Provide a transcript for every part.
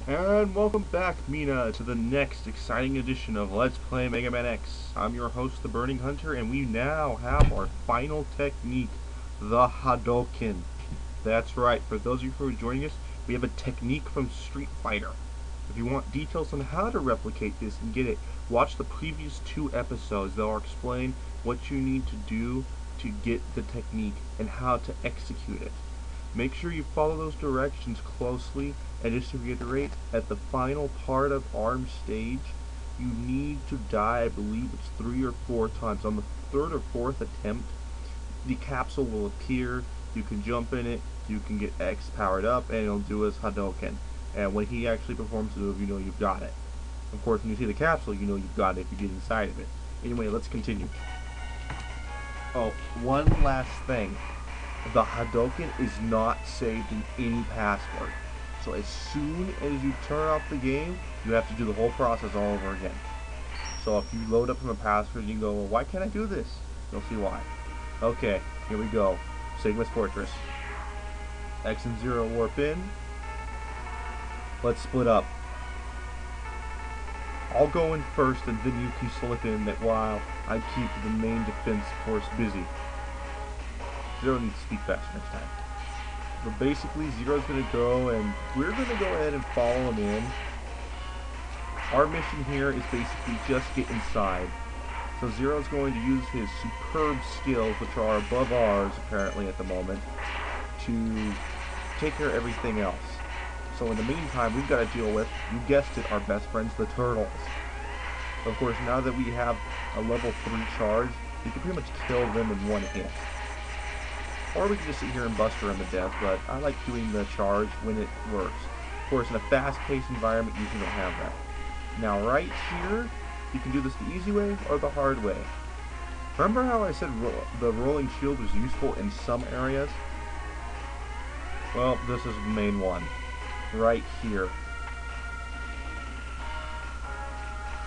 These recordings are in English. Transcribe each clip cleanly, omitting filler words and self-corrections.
And welcome back, Mina, to the next exciting edition of Let's Play Mega Man X. I'm your host, the Burning Hunter, and we now have our final technique, the Hadouken. That's right, for those of you who are joining us, we have a technique from Street Fighter. If you want details on how to replicate this and get it, watch the previous 2 episodes. They'll explain what you need to do to get the technique and how to execute it. Make sure you follow those directions closely, and just to reiterate, at the final part of Arm stage, you need to die, I believe it's 3 or 4 times. On the 3rd or 4th attempt, the capsule will appear, you can jump in it, you can get X powered up, and it'll do his Hadouken. And when he actually performs the move, you know you've got it. Of course, when you see the capsule, you know you've got it if you get inside of it. Anyway, let's continue. Oh, one last thing. The Hadouken is not saved in any password. So as soon as you turn off the game, you have to do the whole process all over again. So if you load up from a password and you go, well, why can't I do this? You'll see why. Okay, here we go. Sigma's Fortress. X and 0 warp in. Let's split up. I'll go in first and then you can slip in that while I keep the main defense force busy. Zero needs to speak faster next time. But basically, Zero's going to go, and we're going to go ahead and follow him in. Our mission here is basically just get inside. So Zero's going to use his superb skills, which are above ours apparently at the moment, to take care of everything else. So in the meantime, we've got to deal with, you guessed it, our best friends, the Turtles. Of course, now that we have a level 3 charge, we can pretty much kill them in one hit. Or we can just sit here and buster him to death, but I like doing the charge when it works. Of course, in a fast-paced environment, you usually don't have that. Now, right here, you can do this the easy way or the hard way. Remember how I said the rolling shield was useful in some areas? Well, this is the main one. Right here.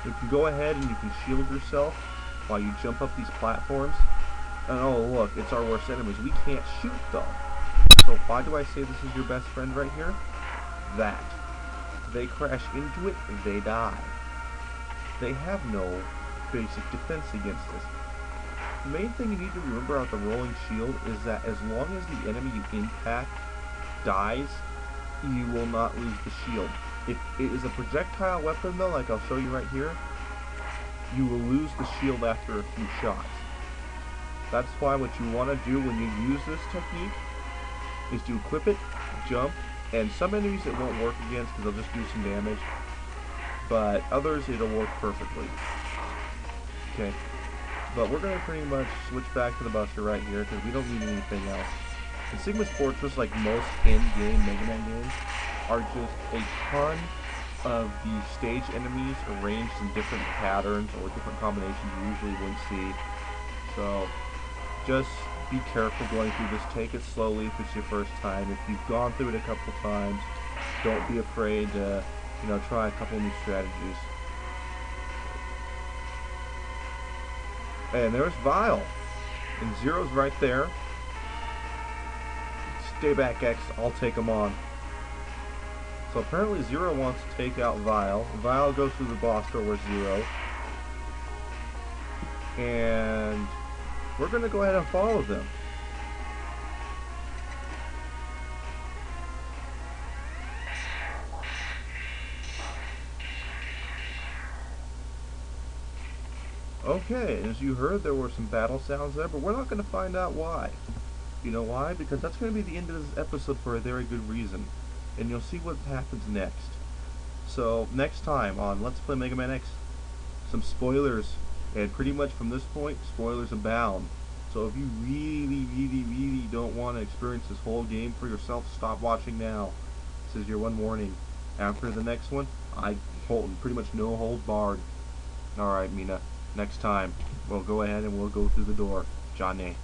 You can go ahead and you can shield yourself while you jump up these platforms. And oh look, it's our worst enemies. We can't shoot though. So why do I say this is your best friend right here? That. They crash into it, they die. They have no basic defense against this. The main thing you need to remember about the rolling shield is that as long as the enemy you impact dies, you will not lose the shield. If it is a projectile weapon though, like I'll show you right here, you will lose the shield after a few shots. That's why what you want to do when you use this technique is to equip it, jump, and some enemies it won't work against because they'll just do some damage, but others it'll work perfectly. Okay, but we're going to pretty much switch back to the Buster right here because we don't need anything else. And Sigma's Fortress, like most in-game Mega Man games, are just a ton of the stage enemies arranged in different patterns or different combinations you usually wouldn't see. So just be careful going through this. Take it slowly if it's your first time. If you've gone through it a couple times, don't be afraid to, try a couple new strategies. And there's Vile. And Zero's right there. Stay back, X. I'll take him on. So apparently Zero wants to take out Vile. Vile goes through the boss door with Zero. And we're going to go ahead and follow them. Okay, as you heard, there were some battle sounds there, but we're not going to find out why. You know why? Because that's going to be the end of this episode for a very good reason. And you'll see what happens next. So, next time on Let's Play Mega Man X, some spoilers. And pretty much from this point, spoilers abound. So if you really don't want to experience this whole game for yourself, stop watching now. This is your one warning. After the next one, I hold pretty much no hold barred. Alright, Mina. Next time, we'll go ahead and we'll go through the door. Johnny.